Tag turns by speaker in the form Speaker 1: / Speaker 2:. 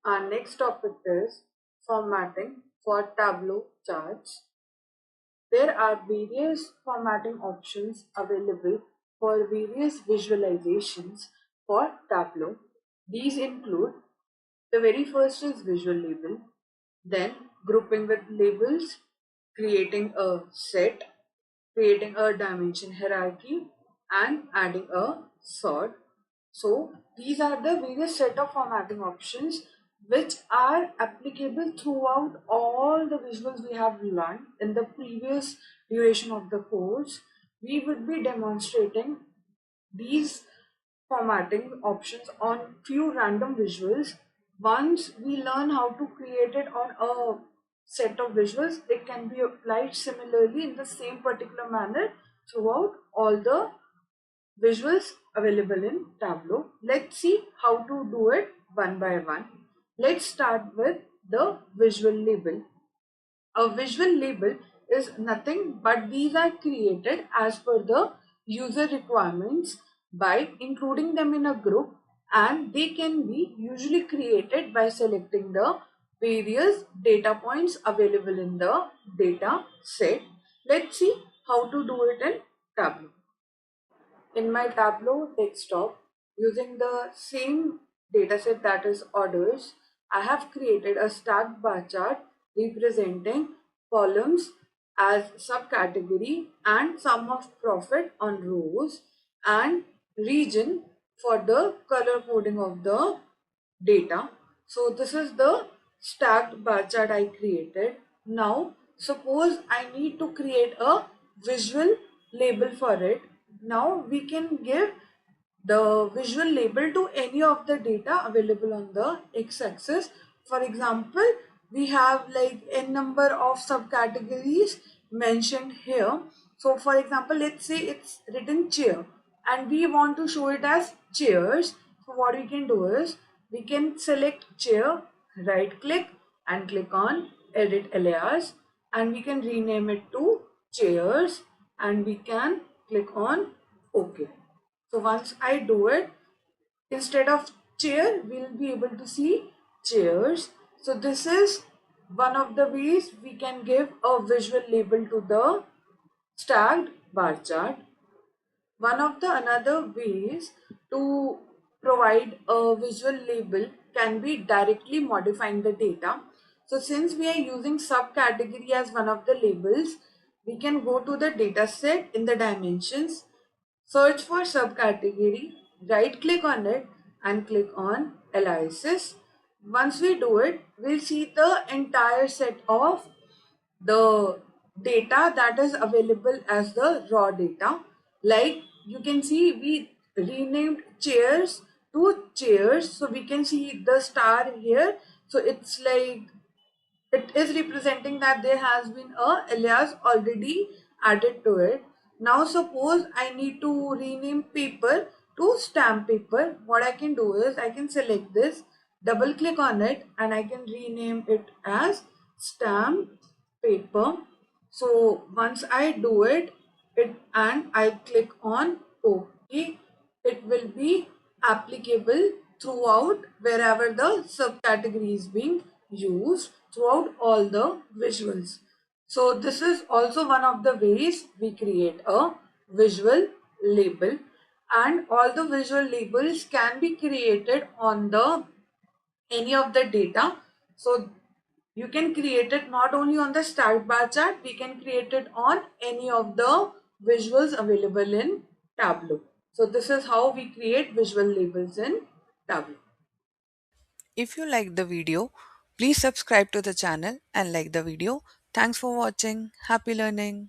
Speaker 1: Our next topic is formatting for Tableau charts. There are various formatting options available for various visualizations for Tableau. These include the very first is visual label, then grouping with labels, creating a set, creating a dimension hierarchy, and adding a sort. So these are the various set of formatting options which are applicable throughout all the visuals we have learned in the previous duration of the course. We would be demonstrating these formatting options on few random visuals. Once we learn how to create it on a set of visuals, it can be applied similarly in the same particular manner throughout all the visuals available in Tableau. Let's see how to do it one by one. Let's start with the visual label. A visual label is nothing but these are created as per the user requirements by including them in a group, and they can be usually created by selecting the various data points available in the data set. Let's see how to do it in Tableau. In my Tableau desktop, using the same dataset, that is orders, I have created a stacked bar chart representing columns as subcategory and sum of profit on rows and region for the color coding of the data. So this is the stacked bar chart I created. Now suppose I need to create a visual label for it. Now we can give the visual label to any of the data available on the x-axis. For example, we have like n number of subcategories mentioned here. So for example, let's say it's written chair and we want to show it as chairs. So what we can do is we can select chair, right click and click on edit alias, and we can rename it to chairs and we can click on OK. So once I do it, instead of chair, we'll be able to see chairs. So this is one of the ways we can give a visual label to the stacked bar chart. One of the another ways to provide a visual label can be directly modifying the data. So since we are using subcategory as one of the labels, we can go to the data set in the dimensions, search for subcategory, right click on it and click on aliases. Once we do it, we'll see the entire set of the data that is available as the raw data. Like you can see, we renamed chairs to chairs, so we can see the star here. So it's like it is representing that there has been a alias already added to it. Now suppose I need to rename paper to stamp paper. What I can do is I can select this, double click on it, and I can rename it as stamp paper. So once I do it, and I click on OK, it will be applicable throughout wherever the subcategory is being used throughout all the visuals. So this is also one of the ways we create a visual label, and all the visual labels can be created on the any of the data. So you can create it not only on the stacked bar chart, we can create it on any of the visuals available in Tableau. So this is how we create visual labels in Tableau.
Speaker 2: If you liked the video, please subscribe to the channel and like the video. Thanks for watching. Happy learning.